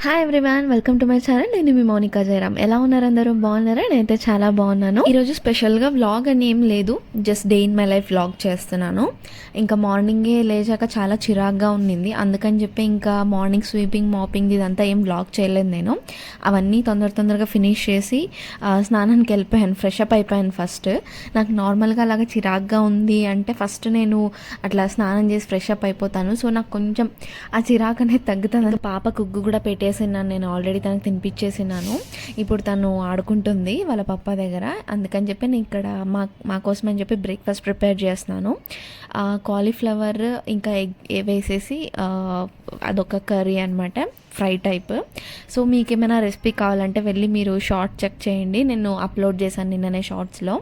Hi everyone, welcome to my channel. నేను మీ మౌనికా జయరామ్. ఎలా ఉన్నారు అందరూ? బాగున్నారా? నేనైతే చాలా బాగున్నాను. ఈరోజు స్పెషల్గా వ్లాగ్ అని ఏం లేదు, just day in my life vlog చేస్తున్నాను. ఇంకా మార్నింగే లేచాక చాలా చిరాగ్గా ఉండింది, అందుకని చెప్పి ఇంకా మార్నింగ్ స్వీపింగ్ మాపింగ్ ఇదంతా ఏం వ్లాగ్ చేయలేదు. నేను అవన్నీ తొందరగా ఫినిష్ చేసి స్నానానికి వెళ్ళిపోయాను, ఫ్రెష్ అప్ అయిపోయాను. ఫస్ట్ నాకు నార్మల్గా అలాగా చిరాగ్గా ఉంది అంటే ఫస్ట్ నేను అట్లా స్నానం చేసి ఫ్రెష్ అప్ అయిపోతాను. సో నాకు కొంచెం ఆ చిరాకు అనేది తగ్గుతుంది. పాప కుగ్గు కూడా పెట్టేసినాను, నేను ఆల్రెడీ తనకు తినిపించేసినాను. ఇప్పుడు తను ఆడుకుంటుంది వాళ్ళ పప్ప దగ్గర. అందుకని చెప్పి నేను ఇక్కడ మా కోసం అని చెప్పి బ్రేక్ఫాస్ట్ ప్రిపేర్ చేస్తున్నాను. కాలీఫ్లవర్ ఇంకా ఎగ్ వేసేసి అదొక కర్రీ అనమాట, ఫ్రై టైప్. సో మీకు ఏమైనా రెసిపీ కావాలంటే వెళ్ళి మీరు షార్ట్ చెక్ చేయండి, నేను అప్లోడ్ చేశాను నిన్ననే షార్ట్స్లో.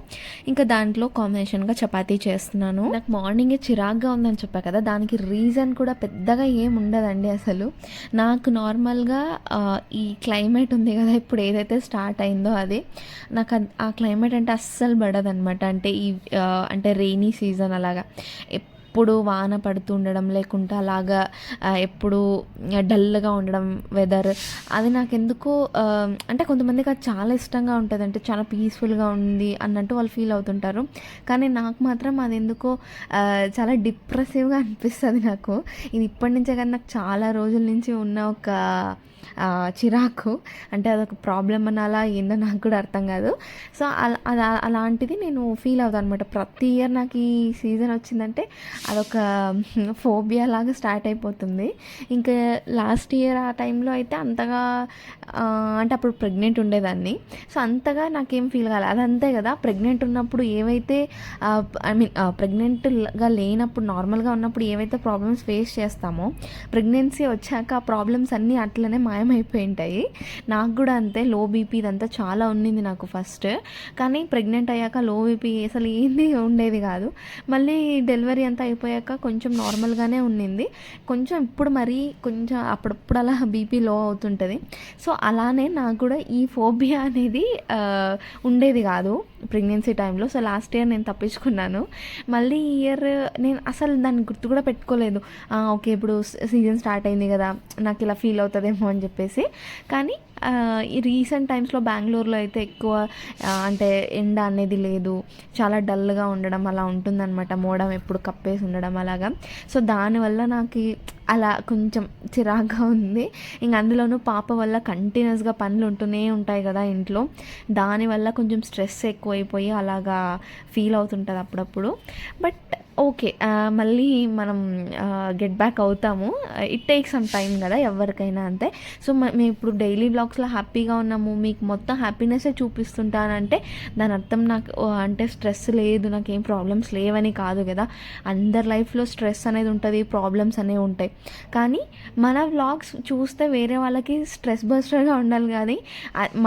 ఇంకా దాంట్లో కాంబినేషన్గా చపాతీ చేస్తున్నాను. నాకు మార్నింగే చిరాగ్గా ఉందని చెప్పా కదా, దానికి రీజన్ కూడా పెద్దగా ఏం ఉండదండి. అసలు నాకు నార్మల్గా ఈ క్లైమేట్ ఉంది కదా, ఇప్పుడు ఏదైతే స్టార్ట్ అయిందో అది నాకు ఆ క్లైమేట్ అంటే అస్సలు పడదనమాట. అంటే అంటే రెయినీ సీజన్ అలాగా ఎప్పుడు వాన పడుతూ ఉండడం, లేకుంటే అలాగా ఎప్పుడు డల్గా ఉండడం వెదర్, అది నాకు ఎందుకో అంటే కొంతమందికి అది చాలా ఇష్టంగా ఉంటుంది, అంటే చాలా పీస్ఫుల్గా ఉంది అన్నట్టు వాళ్ళు ఫీల్ అవుతుంటారు. కానీ నాకు మాత్రం అది ఎందుకో చాలా డిప్రెసివ్గా అనిపిస్తుంది నాకు. ఇది ఇప్పటి నుంచే కానీ నాకు చాలా రోజుల నుంచి ఉన్న ఒక చిరాకు, అంటే అదొక ప్రాబ్లం అనాలా ఏందో నాకు కూడా అర్థం కాదు. సో అలాంటిది నేను ఫీల్ అవుతాను అనమాట. ప్రతి ఇయర్ నాకు ఈ సీజన్ వచ్చిందంటే అదొక ఫోబియా లాగా స్టార్ట్ అయిపోతుంది. ఇంకా లాస్ట్ ఇయర్ ఆ టైంలో అయితే అంతగా అంటే అప్పుడు ప్రెగ్నెంట్ ఉండేదాన్ని, సో అంతగా నాకేం ఫీల్ కాలేదు. అది అంతే కదా, ప్రెగ్నెంట్ ఉన్నప్పుడు ఏవైతే ప్రెగ్నెంట్గా లేనప్పుడు నార్మల్గా ఉన్నప్పుడు ఏవైతే ప్రాబ్లమ్స్ ఫేస్ చేస్తామో, ప్రెగ్నెన్సీ వచ్చాక ఆ ప్రాబ్లమ్స్ అన్నీ అట్లనే మాయమైపోయి ఉంటాయి. నాకు కూడా అంతే, లో బీపీ ఇదంతా చాలా ఉన్నింది నాకు ఫస్ట్. కానీ ప్రెగ్నెంట్ అయ్యాక లో బీపీ అసలు ఏంది ఉండేది కాదు. మళ్ళీ డెలివరీ అంతా అయిపోయాక కొంచెం నార్మల్గానే ఉన్నింది. కొంచెం ఇప్పుడు మరీ కొంచెం అప్పుడప్పుడు అలా బీపీ లో అవుతుంటుంది. సో అలానే నాకు కూడా ఈ ఫోబియా అనేది ఉండేది కాదు ప్రెగ్నెన్సీ టైంలో. సో లాస్ట్ ఇయర్ నేను తప్పించుకున్నాను. మళ్ళీ ఈ ఇయర్ నేను అసలు దాన్ని గుర్తు కూడా పెట్టుకోలేదు. ఓకే, ఇప్పుడు సీజన్ స్టార్ట్ అయింది కదా, నాకు ఇలా ఫీల్ అవుతుందేమో అని చెప్పేసి. కానీ ఈ రీసెంట్ టైమ్స్లో బెంగళూరులో అయితే ఎక్కువ అంటే ఎండ అనేది లేదు, చాలా డల్గా ఉండడం అలా ఉంటుందన్నమాట, మోడం ఎప్పుడు కప్పేసి ఉండడం అలాగా. సో దానివల్ల నాకు అలా కొంచెం చిరాగ్గా ఉంది. ఇంక అందులోనూ పాప వల్ల కంటిన్యూస్గా పనులు ఉంటూనే ఉంటాయి కదా ఇంట్లో, దానివల్ల కొంచెం స్ట్రెస్ ఎక్కువైపోయి అలాగా ఫీల్ అవుతుంటుంది అప్పుడప్పుడు. బట్ ఓకే, మళ్ళీ మనం గెట్ బ్యాక్ అవుతాము. ఇట్ టేక్ సమ్ టైం కదా ఎవరికైనా అంతే. సో మేము ఇప్పుడు డైలీ బ్లాగ్స్లో హ్యాపీగా ఉన్నాము, మీకు మొత్తం హ్యాపీనెస్సే చూపిస్తుంటానంటే దాని అర్థం నాకు అంటే స్ట్రెస్ లేదు, నాకేం ప్రాబ్లమ్స్ లేవని కాదు కదా. అందరి లైఫ్లో స్ట్రెస్ అనేది ఉంటుంది, ప్రాబ్లమ్స్ అనేవి ఉంటాయి. కానీ మన వ్లాగ్స్ చూస్తే వేరే వాళ్ళకి స్ట్రెస్ బస్టర్గా ఉండాలి, కానీ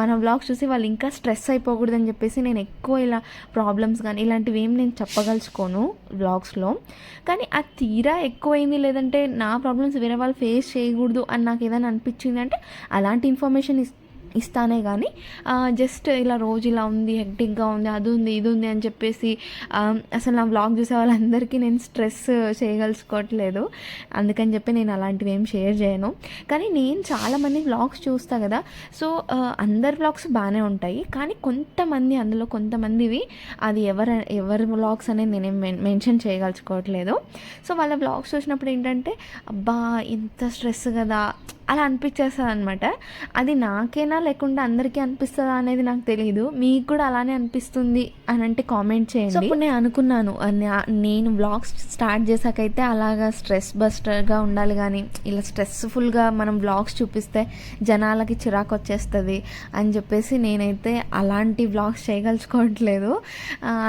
మన వ్లాగ్స్ చూసి వాళ్ళు ఇంకా స్ట్రెస్ అయిపోకూడదని చెప్పేసి నేను ఎక్కువ ఇలా ప్రాబ్లమ్స్ కానీ ఇలాంటివి ఏం నేను చెప్పగలుచుకోను వ్లాగ్స్లో. కానీ అది తీరా ఎక్కువైంది, లేదంటే నా ప్రాబ్లమ్స్ వేరే వాళ్ళు ఫేస్ చేయకూడదు అని నాకు ఏదైనా అనిపించింది అంటే అలాంటి ఇన్ఫర్మేషన్ ఇస్తానే. కానీ జస్ట్ ఇలా రోజు ఇలా ఉంది, హెక్టిక్గా ఉంది, అది ఉంది ఇది ఉంది అని చెప్పేసి అసలు నా వ్లాగ్ చూసే వాళ్ళందరికీ నేను స్ట్రెస్ చేయగలుచుకోవట్లేదు. అందుకని చెప్పి నేను అలాంటివి ఏం షేర్ చేయను. కానీ నేను చాలామంది వ్లాగ్స్ చూస్తా కదా, సో అందరి వ్లాగ్స్ బాగానే ఉంటాయి. కానీ అందులో కొంతమందివి అది ఎవరి వ్లాగ్స్ అనేది నేనేం మెన్షన్ చేయగలుచుకోవట్లేదు. సో వాళ్ళ వ్లాగ్స్ చూసినప్పుడు ఏంటంటే అబ్బా ఇంత స్ట్రెస్ కదా అలా అనిపించేస్తుంది అనమాట. అది నాకేనా లేకుండా అందరికీ అనిపిస్తుందా అనేది నాకు తెలియదు. మీకు కూడా అలానే అనిపిస్తుంది అని అంటే కామెంట్ చేయండి. ఇప్పుడు నేను అనుకున్నాను, నేను వ్లాగ్స్ స్టార్ట్ చేశాకైతే అలాగా స్ట్రెస్ బస్టర్గా ఉండాలి, కానీ ఇలా స్ట్రెస్ఫుల్గా మనం వ్లాగ్స్ చూపిస్తే జనాలకి చిరాకు వచ్చేస్తుంది అని చెప్పేసి నేనైతే అలాంటి వ్లాగ్స్ చేయగలుచుకోవట్లేదు.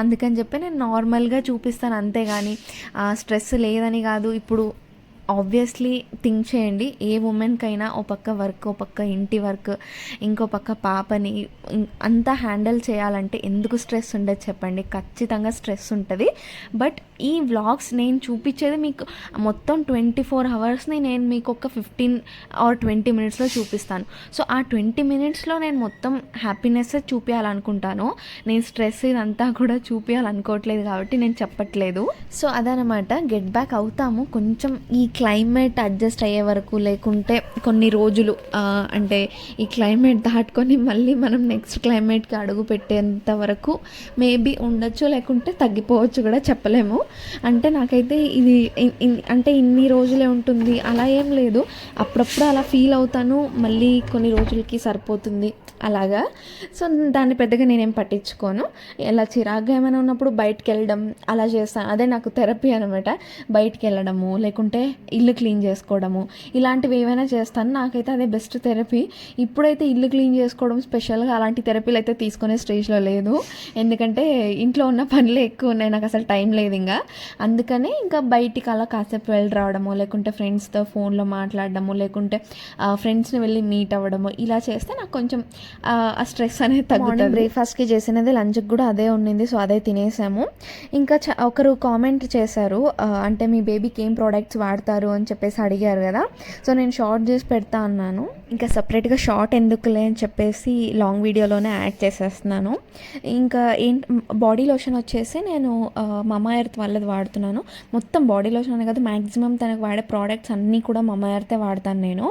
అందుకని చెప్పి నేను నార్మల్గా చూపిస్తాను అంతే, కానీ స్ట్రెస్ లేదని కాదు. ఇప్పుడు ఆబ్వియస్లీ థింక్ చేయండి, ఏ ఉమెన్కైనా ఓ పక్క వర్క్, ఓ పక్క ఇంటి వర్క్, ఇంకో పక్క పాపని అంతా హ్యాండిల్ చేయాలంటే ఎందుకు స్ట్రెస్ ఉండదు చెప్పండి? ఖచ్చితంగా స్ట్రెస్ ఉంటుంది. బట్ ఈ వ్లాగ్స్ నేను చూపించేది మీకు మొత్తం 24 అవర్స్ని నేను మీకు ఒక 15 ఆర్ 20 మినిట్స్లో చూపిస్తాను. సో ఆ 20 మినిట్స్లో నేను మొత్తం హ్యాపీనెస్ చూపించాలనుకుంటాను, నేను స్ట్రెస్ ఇదంతా కూడా చూపించాలనుకోవట్లేదు కాబట్టి నేను చెప్పట్లేదు. సో అదనమాట, గెట్ బ్యాక్ అవుతాము. కొంచెం ఈ క్లైమేట్ అడ్జస్ట్ అయ్యే వరకు, లేకుంటే కొన్ని రోజులు అంటే ఈ క్లైమేట్ దాటుకొని మళ్ళీ మనం నెక్స్ట్ క్లైమేట్కి అడుగు పెట్టేంత వరకు మేబీ ఉండొచ్చు, లేకుంటే తగ్గిపోవచ్చు కూడా, చెప్పలేము. అంటే నాకైతే ఇది అంటే ఇన్ని రోజులే ఉంటుంది అలా ఏం లేదు. అప్పుడప్పుడు అలా ఫీల్ అవుతాను, మళ్ళీ కొన్ని రోజులకి సరిపోతుంది అలాగా. సో దాన్ని పెద్దగా నేనేం పట్టించుకోను. ఇలా చిరాగ్గా ఏమైనా ఉన్నప్పుడు బయటకు వెళ్ళడం అలా చేస్తాను. అదే నాకు థెరపీ అనమాట. బయటికి వెళ్ళడము, లేకుంటే ఇల్లు క్లీన్ చేసుకోవడము, ఇలాంటివి ఏవైనా చేస్తాను. నాకైతే అదే బెస్ట్ థెరపీ. ఇప్పుడైతే ఇల్లు క్లీన్ చేసుకోవడం స్పెషల్గా అలాంటి థెరపీలు అయితే తీసుకునే స్టేజ్లో లేదు. ఎందుకంటే ఇంట్లో ఉన్న పనులే ఎక్కువ ఉన్నాయి, నాకు అసలు టైం లేదు ఇంకా. అందుకనే ఇంకా బయటికి అలా కాసేపు వెళ్ళి రావడము, లేకుంటే ఫ్రెండ్స్తో ఫోన్లో మాట్లాడడము, లేకుంటే ఫ్రెండ్స్ని వెళ్ళి మీట్ అవ్వడము, ఇలా చేస్తే నాకు కొంచెం ఆ స్ట్రెస్ అనేది తగ్గుతుంది. బ్రేక్ఫాస్ట్కి చేసినది లంచ్కి కూడా అదే ఉండింది, సో అదే తినేసాము. ఇంకా ఒకరు కామెంట్ చేశారు, అంటే మీ బేబీకి ఏం ప్రోడక్ట్స్ వాడతారు అని చెప్పేసి అడిగారు కదా. సో నేను షార్ట్ చేసి పెడతా అన్నాను. ఇంకా సపరేట్గా షార్ట్ ఎందుకులే అని చెప్పేసి లాంగ్ వీడియోలోనే యాడ్ చేసేస్తున్నాను. ఇంకా బాడీ లోషన్ వచ్చేసి నేను మమా ఎర్త్ వాళ్ళది వాడుతున్నాను. మొత్తం బాడీ లోషన్ అనే కదా, మ్యాక్సిమం తనకు వాడే ప్రోడక్ట్స్ అన్నీ కూడా మమా ఎర్తే వాడతాను నేను.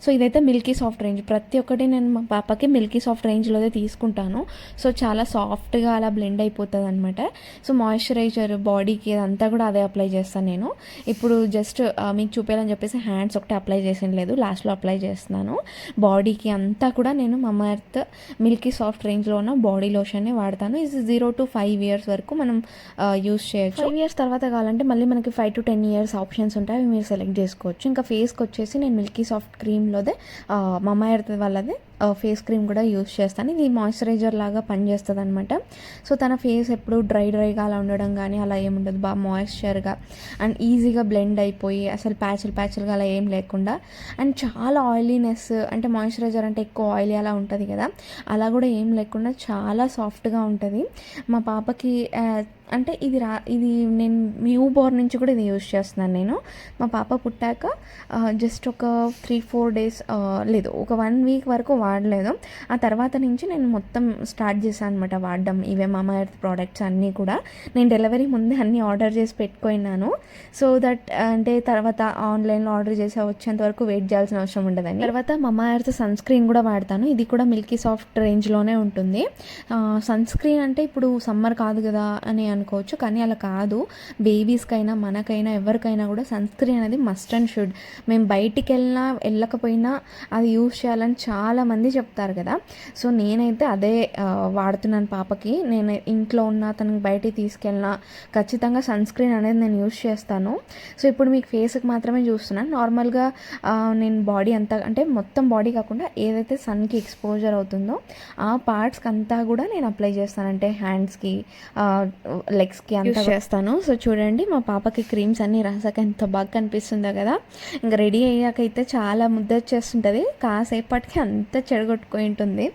సో ఇదైతే మిల్కీ సాఫ్ట్ రేంజ్. ప్రతి ఒక్కటి నేను మా పాపకి మిల్కీ సాఫ్ట్ రేంజ్లోదే తీసుకుంటాను. సో చాలా సాఫ్ట్గా అలా బ్లెండ్ అయిపోతుంది అనమాట. సో మాయిశ్చరైజర్ బాడీకి అదంతా కూడా అదే అప్లై చేస్తాను నేను. ఇప్పుడు జస్ట్ మీకు చూపేయాలని చెప్పేసి హ్యాండ్స్ ఒకటే అప్లై చేసిన లేదు, లాస్ట్లో అప్లై చేస్తున్నాను. బాడీకి అంతా కూడా నేను మమా ఎర్త్ మిల్కీ సాఫ్ట్ రేంజ్లో ఉన్న బాడీ లోషన్నే వాడతాను. ఇది 0 to 5 years వరకు మనం యూస్ చేయొచ్చు. 5 years తర్వాత కావాలంటే మళ్ళీ మనకి 5 to 10 years ఆప్షన్స్ ఉంటాయి, అవి మీరు సెలెక్ట్ చేసుకోవచ్చు. ఇంకా ఫేస్కి వచ్చేసి నేను మిల్కీ సాఫ్ట్ క్రీమ్లోదే మమా ఎర్త్ వాళ్ళదే ఫేస్ క్రీమ్ కూడా యూస్ చేస్తాను. ఇది మాయిశ్చరైజర్ లాగా పనిచేస్తుంది అనమాట. సో తన ఫేస్ ఎప్పుడు డ్రైగా అలా ఉండడం కానీ అలా ఏముండదు, బాగా మాయిశ్చర్గా అండ్ ఈజీగా బ్లెండ్ అయిపోయి అసలు ప్యాచులుగా అలా ఏం లేకుండా, అండ్ చాలా ఆయిలీనెస్, అంటే మాయిశ్చరైజర్ అంటే ఎక్కువ ఆయిలీ అలా ఉంటుంది కదా, అలా కూడా ఏం లేకుండా చాలా సాఫ్ట్గా ఉంటుంది. మా పాపకి అంటే ఇది నేను న్యూ బోర్న్ నుంచి కూడా ఇది యూజ్ చేస్తున్నాను నేను. మా పాప పుట్టాక జస్ట్ ఒక 3-4 days లేదు, ఒక 1 week వరకు వాడలేదు. ఆ తర్వాత నుంచి నేను మొత్తం స్టార్ట్ చేశాను అనమాట వాడడం ఇవే మమా ఎర్త్ ప్రోడక్ట్స్ అన్నీ కూడా. నేను డెలివరీ ముందే అన్నీ ఆర్డర్ చేసి పెట్టుకున్నాను, సో దట్ అంటే తర్వాత ఆన్లైన్లో ఆర్డర్ చేసి వచ్చేంత వరకు వెయిట్ చేయాల్సిన అవసరం ఉండదని. తర్వాత మమా ఎర్త్ సన్ స్క్రీన్ కూడా వాడతాను. ఇది కూడా మిల్కీ సాఫ్ట్ రేంజ్లోనే ఉంటుంది. సన్ స్క్రీన్ అంటే ఇప్పుడు సమ్మర్ కాదు కదా అని అనుకోవచ్చు, కానీ అలా కాదు. బేబీస్కైనా మనకైనా ఎవరికైనా కూడా సన్ స్క్రీన్ అనేది మస్ట్ అండ్ షుడ్. మేము బయటికి వెళ్ళకపోయినా అది యూజ్ చేయాలని చాలామంది చెప్తారు కదా. సో నేనైతే అదే వాడుతున్నాను పాపకి. నేను ఇంట్లో ఉన్న తనకి బయటికి తీసుకెళ్ళినా ఖచ్చితంగా సన్ స్క్రీన్ అనేది నేను యూజ్ చేస్తాను. సో ఇప్పుడు మీకు ఫేస్కి మాత్రమే చూస్తున్నాను. నార్మల్గా నేను బాడీ అంతా, అంటే మొత్తం బాడీ కాకుండా ఏదైతే సన్కి ఎక్స్పోజర్ అవుతుందో ఆ పార్ట్స్కి అంతా కూడా నేను అప్లై చేస్తాను. అంటే హ్యాండ్స్కి, లెగ్స్కి అంతా చేస్తాను. సో చూడండి మా పాపకి క్రీమ్స్ అన్నీ రాసాక ఎంత బాగా కనిపిస్తుందో కదా. ఇంకా రెడీ అయ్యాకైతే చాలా ముద్ద వచ్చేస్తుంటుంది, కాసేపటికి అంతా చెడగొట్టుకొని ఉంటుంది.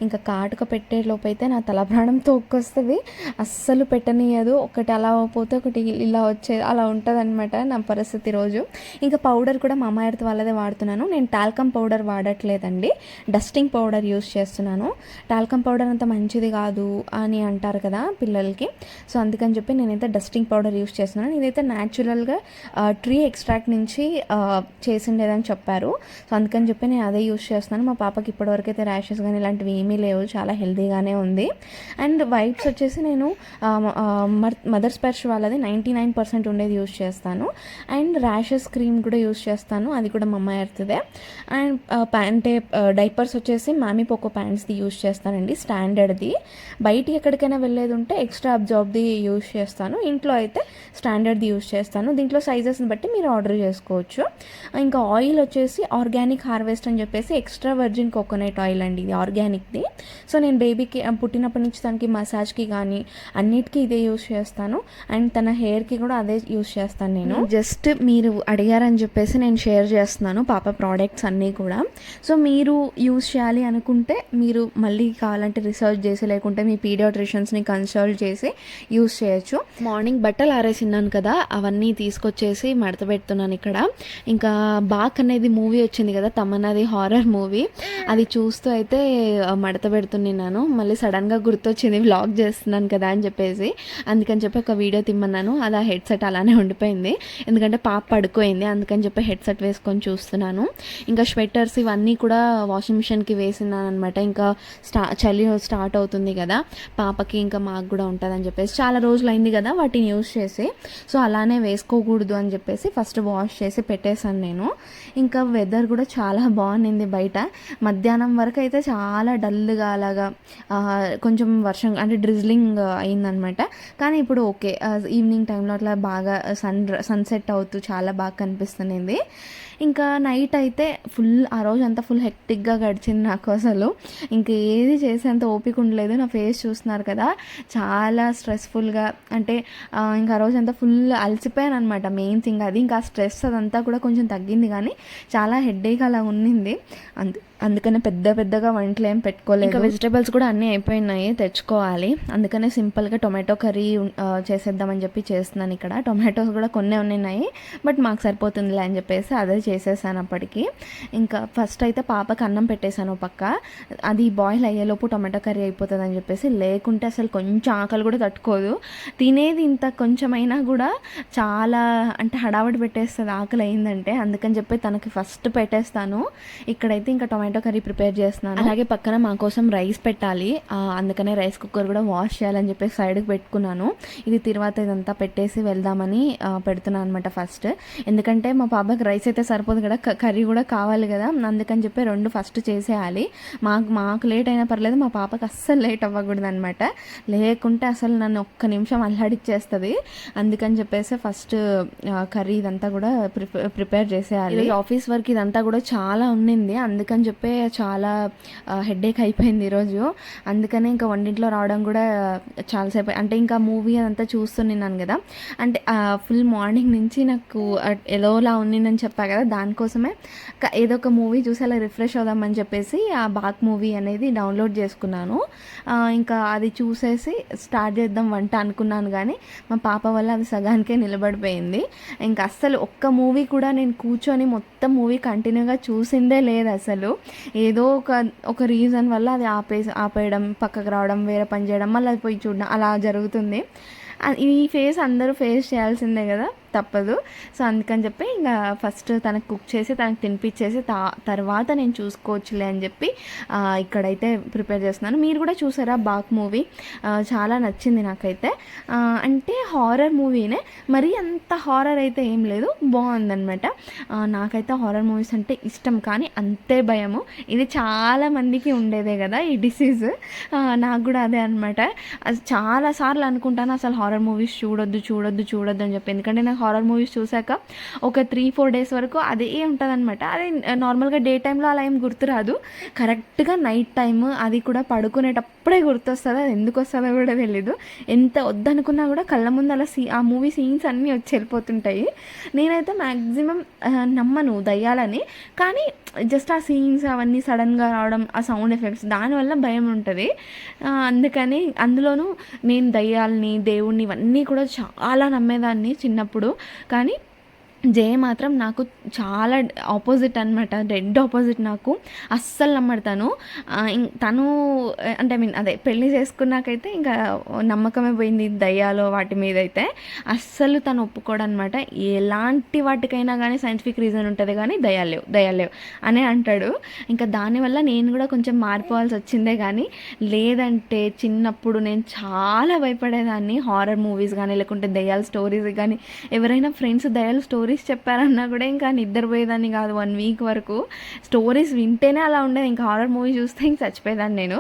ఇంకా కాటుక పెట్టే లోపు అయితే నా తల ప్రాణం తోక్కొస్తుంది, అస్సలు పెట్టనీయదు. ఒకటి అలా పోతే ఒకటి ఇలా వచ్చేది, అలా ఉంటుంది అనమాట నా పరిస్థితి రోజు. ఇంకా పౌడర్ కూడా మమా ఎర్త్ వాళ్ళదే వాడుతున్నాను. నేను టాల్కమ్ పౌడర్ వాడట్లేదండి, డస్టింగ్ పౌడర్ యూస్ చేస్తున్నాను. టాల్కమ్ పౌడర్ అంత మంచిది కాదు అని అంటారు కదా పిల్లలకి, సో అందుకని చెప్పి నేనైతే డస్టింగ్ పౌడర్ యూస్ చేస్తున్నాను. ఇదైతే న్యాచురల్గా ట్రీ ఎక్స్ట్రాక్ట్ నుంచి చేసిండేదని చెప్పారు, సో అందుకని చెప్పి నేను అదే యూస్ చేస్తున్నాను. మా పాపకి ఇప్పటివరకు అయితే ర్యాషెస్ కానీ ఇలాంటివి ఏమీ లేవు, చాలా హెల్తీగానే ఉంది. అండ్ వైప్స్ వచ్చేసి నేను మదర్ స్పర్శ్ వాళ్ళది 99% ఉండేది యూస్ చేస్తాను. అండ్ ర్యాషెస్ క్రీమ్ కూడా యూస్ చేస్తాను, అది కూడా మమా ఎర్త్దే. అండ్ అంటే డైపర్స్ వచ్చేసి మామీ పోకో ప్యాంట్స్ది యూస్ చేస్తానండి, స్టాండర్డ్ది. బయటికి ఎక్కడికైనా వెళ్ళేది ఉంటే ఎక్స్ట్రా అబ్జార్బ్ది యూస్ చేస్తాను, ఇంట్లో అయితే స్టాండర్డ్ది యూస్ చేస్తాను. దీంట్లో సైజెస్ని బట్టి మీరు ఆర్డర్ చేసుకోవచ్చు. ఇంకా ఆయిల్ వచ్చేసి ఆర్గానిక్ హార్వెస్ట్ అని చెప్పేసి ఎక్స్ట్రా వర్జిన్ కోకోనట్ ఆయిల్ అండి, ఇది ఆర్గానిక్ది. సో నేను బేబీకి పుట్టినప్పటి నుంచి తనకి మసాజ్కి కానీ అన్నిటికీ ఇదే యూస్ చేస్తాను. అండ్ తన హెయిర్కి కూడా అదే యూస్ చేస్తాను నేను. జస్ట్ మీరు అడిగారని చెప్పేసి నేను షేర్ చేస్తున్నాను పాప ప్రోడక్ట్స్ అన్నీ కూడా. సో మీరు యూస్ చేయాలి అనుకుంటే మీరు మళ్ళీ కావాలంటే రీసెర్చ్ చేసి, లేకుంటే మీ పీడియాట్రిషియన్స్ని కన్సల్ట్ చేసి యూస్ చేయొచ్చు. మార్నింగ్ బట్టలు ఆరేసిన్నాను కదా, అవన్నీ తీసుకొచ్చేసి మడత పెడుతున్నాను ఇక్కడ. ఇంకా బాక్ అనేది మూవీ వచ్చింది కదా, తమన్నాది హారర్ మూవీ, అది చూస్తూ అయితే మడత పెడుతున్నాను. మళ్ళీ సడన్గా గుర్తొచ్చింది వ్లాగ్ చేస్తున్నాను కదా అని చెప్పేసి, అందుకని చెప్పి ఒక వీడియో తిమ్మన్నాను. అది ఆ హెడ్సెట్ అలానే ఉండిపోయింది, ఎందుకంటే పాప పడుకోయింది, అందుకని చెప్పి హెడ్సెట్ వేసుకొని చూస్తున్నాను. ఇంకా స్వెటర్స్ ఇవన్నీ కూడా వాషింగ్ మిషన్కి వేసినాను అనమాట. ఇంకా చలి స్టార్ట్ అవుతుంది కదా పాపకి, ఇంకా మాకు కూడా ఉంటుందని చెప్పేసి, చాలా రోజులు అయింది కదా వాటిని యూస్ చేసి, సో అలానే వేసుకోకూడదు అని చెప్పేసి ఫస్ట్ వాష్ చేసి పెట్టేశాను నేను. ఇంకా వెదర్ కూడా చాలా బాగుంది బయట. మధ్యాహ్నం వరకు అయితే చాలా డల్గా అలాగా కొంచెం వర్షం అంటే డ్రిజ్లింగ్ అయిందనమాట. కానీ ఇప్పుడు ఓకే, ఈవినింగ్ టైంలో అట్లా బాగా సన్సెట్ అవుతూ చాలా బాగా కనిపిస్తుంది. ఇంకా నైట్ అయితే ఫుల్, ఆ రోజు అంతా ఫుల్ హెక్టిక్గా గడిచింది నాకు. అసలు ఇంకా ఏది చేసేంత ఓపిక ఉండలేదు. నా ఫేస్ చూస్తున్నారు కదా, చాలా స్ట్రెస్ఫుల్గా, అంటే ఇంకా ఆ రోజు అంతా ఫుల్ అలసిపోయాను అనమాట. మెయిన్ థింగ్ అది. ఇంకా స్ట్రెస్ అదంతా కూడా కొంచెం తగ్గింది, కానీ చాలా హెడ్ఏక్ అలా ఉన్నింది. అందుకనే పెద్దగా వంటలు ఏం పెట్టుకోలేదు. ఇంకా వెజిటేబుల్స్ కూడా అన్నీ అయిపోయినాయి, తెచ్చుకోవాలి. అందుకనే సింపుల్గా టొమాటో కర్రీ చేసేద్దామని చెప్పి చేస్తున్నాను. ఇక్కడ టొమాటోస్ కూడా కొన్ని ఉన్నాయి, బట్ మాకు సరిపోతుందిలే అని చెప్పేసి అదే చేసేసాను అప్పటికి. ఇంకా ఫస్ట్ అయితే పాపకి అన్నం పెట్టేశాను పక్క, అది బాయిల్ అయ్యేలోపు టొమాటో కర్రీ అయిపోతుంది అని చెప్పేసి. లేకుంటే అసలు కొంచెం ఆకలి కూడా తట్టుకోదు, తినేది ఇంత కొంచెమైనా కూడా చాలా అంటే హడావడి పెట్టేస్తుంది ఆకలి అయిందంటే. అందుకని చెప్పి తనకి ఫస్ట్ పెట్టేస్తాను. ఇక్కడైతే ఇంకా టొమాటో కర్రీ ప్రిపేర్ చేస్తున్నాను. అలాగే పక్కన మా కోసం రైస్ పెట్టాలి, అందుకనే రైస్ కుక్కర్ కూడా వాష్ చేయాలని చెప్పేసి సైడ్కి పెట్టుకున్నాను. ఇది తర్వాత ఇదంతా పెట్టేసి వెళ్దామని పెడుతున్నాను అనమాట ఫస్ట్. ఎందుకంటే మా పాపకి రైస్ అయితే సరిపోదు కదా, కర్రీ కూడా కావాలి కదా, అందుకని చెప్పి రెండు ఫస్ట్ చేసేయాలి. మాకు లేట్ అయినా పర్లేదు, మా పాపకి అస్సలు లేట్ అవ్వకూడదు అనమాట. లేకుంటే అసలు నన్ను ఒక్క నిమిషం అల్లాడిచ్చేస్తుంది. అందుకని చెప్పేసి ఫస్ట్ కర్రీ ఇదంతా కూడా ప్రిపేర్ చేసేయాలి. ఆఫీస్ వర్క్ ఇదంతా కూడా చాలా ఉన్నింది, అందుకని చెప్పి చాలా హెడ్ఏక్ అయిపోయింది ఈరోజు. అందుకనే ఇంకా వంటింట్లో రావడం కూడా చాలాసేపు, అంటే ఇంకా మూవీ అదంతా చూస్తున్నాను కదా, అంటే ఫుల్ మార్నింగ్ నుంచి నాకు ఏదోలా ఉన్నిందని చెప్పా కదా, దానికోసమే ఏదో ఒక మూవీ చూసి అలా రిఫ్రెష్ అవుదామని చెప్పేసి ఆ బాక్ మూవీ అనేది డౌన్లోడ్ చేసుకున్నాను. ఇంకా అది చూసేసి స్టార్ట్ చేద్దాం వంట అనుకున్నాను, కానీ మా పాప వల్ల అది సగానికే నిలబడిపోయింది. ఇంకా అస్సలు ఒక్క మూవీ కూడా నేను కూర్చొని మొత్తం మూవీ కంటిన్యూగా చూసిందే లేదు అసలు. ఏదో ఒక రీజన్ వల్ల అది ఆపేయడం, పక్కకు రావడం, వేరే పని చేయడం, మళ్ళీ అది పోయి చూడడం, అలా జరుగుతుంది. ఈ ఫేస్ అందరూ ఫేస్ చేయాల్సిందే కదా, తప్పదు. సో అందుకని చెప్పి ఇంకా ఫస్ట్ తనకు కుక్ చేసి తనకు తినిపించేసి తర్వాత నేను చూసుకోవచ్చులే అని చెప్పి ఇక్కడైతే ప్రిపేర్ చేస్తున్నాను. మీరు కూడా చూసారా బాక్ మూవీ? చాలా నచ్చింది నాకైతే. అంటే హారర్ మూవీనే, మరీ అంత హారర్ అయితే ఏం లేదు, బాగుందనమాట. నాకైతే హారర్ మూవీస్ అంటే ఇష్టం, కానీ అంతే భయము. ఇది చాలా మందికి ఉండేదే కదా ఈ డిసీజ్, నాకు కూడా అదే అనమాట. అది చాలాసార్లు అనుకుంటాను అసలు హారర్ మూవీస్ చూడొద్దు అని చెప్పి, ఎందుకంటే నాకు హారర్ మూవీస్ చూసాక ఒక 3-4 డేస్ వరకు అదే ఉంటుంది అనమాట. అది నార్మల్గా డే టైంలో అలా ఏం గుర్తురాదు, కరెక్ట్గా నైట్ టైమ్, అది కూడా పడుకునేటప్పుడే గుర్తొస్తుంది. అది ఎందుకు వస్తుందో కూడా తెలీదు. ఎంత వద్దనుకున్నా కూడా కళ్ళ ముందు అలా ఆ మూవీ సీన్స్ అన్నీ వచ్చి వెళ్ళిపోతుంటాయి. నేనైతే మ్యాక్సిమం నమ్మను దయ్యాలని, కానీ జస్ట్ ఆ సీన్స్ అవన్నీ సడన్గా రావడం, ఆ సౌండ్ ఎఫెక్ట్స్, దానివల్ల భయం ఉంటుంది. అందుకని అందులోనూ నేను దయ్యాలని, దేవుణ్ణి ఇవన్నీ కూడా చాలా నమ్మేదాన్ని చిన్నప్పుడు. కానీ జయ మాత్రం నాకు చాలా ఆపోజిట్ అనమాట, డెడ్ ఆపోజిట్. నాకు అస్సలు నమ్మడతాను. తను అంటే అదే పెళ్ళి చేసుకున్నాకైతే ఇంకా నమ్మకమే పోయింది దయ్యాలో వాటి మీద అయితే. అస్సలు తను ఒప్పుకోడనమాట. ఎలాంటి వాటికైనా కానీ సైంటిఫిక్ రీజన్ ఉంటుంది, కానీ దయ్యాలు లేవు అనే అంటాడు. ఇంకా దానివల్ల నేను కూడా కొంచెం మారిపోవాల్సి వచ్చిందే, కానీ లేదంటే చిన్నప్పుడు నేను చాలా భయపడేదాన్ని. హారర్ మూవీస్ కానీ, లేకుంటే దయ్యాల స్టోరీస్ కానీ, ఎవరైనా ఫ్రెండ్స్ దయ్యాల స్టోరీస్ చెప్పారన్నా కూడా ఇంకా నిద్రపోయేదాన్ని కాదు 1 వీక్ వరకు. స్టోరీస్ వింటేనే అలా ఉండేది, ఇంకా హారర్ మూవీ చూస్తే ఇంక చచ్చిపోయేదాన్ని నేను.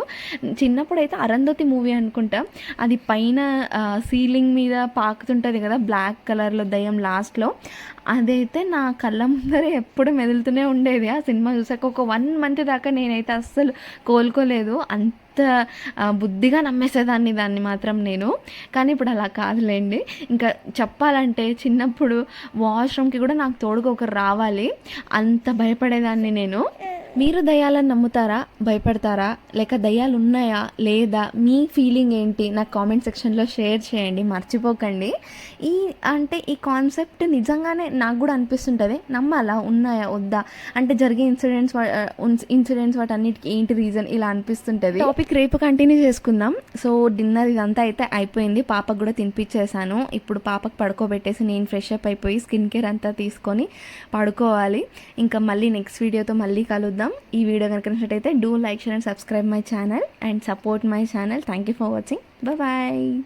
చిన్నప్పుడు అయితే అరుంధతి మూవీ అనుకుంటా, అది పైన సీలింగ్ మీద పాకుతుంటుంది కదా బ్లాక్ కలర్లో దయ్యం లాస్ట్లో, అదైతే నా కళ్ళ ముందరే ఎప్పుడు మెదులుతూనే ఉండేది. ఆ సినిమా చూసాక ఒక 1 మంత్ దాకా నేనైతే అస్సలు కోలుకోలేదు, అంత బుద్ధిగా నమ్మేసేదాన్ని దాన్ని మాత్రం నేను. కానీ ఇప్పుడు అలా కాదులేండి. ఇంకా చెప్పాలంటే చిన్నప్పుడు వాష్రూమ్కి కూడా నాకు తోడుగా ఒకరు రావాలి, అంత భయపడేదాన్ని నేను. మీరు దయ్యాలను నమ్ముతారా? భయపడతారా? లేక దయ్యాలు ఉన్నాయా? లేదా? మీ ఫీలింగ్ ఏంటి? నాకు కామెంట్ సెక్షన్‌లో షేర్ చేయండి. మర్చిపోకండి. ఈ ఈ కాన్సెప్ట్ నిజంగానే నాకు గూడా అనిపిస్తుంటది. నమ్మాలా? ఉన్నాయా? వద్దా? అంటే జరిగే ఇన్సిడెంట్స్ వాటన్నిటికి ఏంటి రీజన్ ఇలా అనిపిస్తుంటది. టాపిక్ రేపు కంటిన్యూ చేసుకుందాం. సో డిన్నర్ ఇదంతా అయితే అయిపోయింది. పాపకు కూడా తినిపించేసాను. ఇప్పుడు పాపకు పడుకోబెట్టేసి నేను ఫ్రెష్ అప్ అయిపోయి స్కిన్ కేర్ అంతా తీసుకొని పడుకోవాలి. ఇంకా మళ్ళీ నెక్స్ట్ వీడియోతో మళ్ళీ కలుద్దాం. ఈ వీడియో కనుక నచ్చినట్టయితే do like, share and subscribe my channel and support my channel. Thank you for watching. Bye.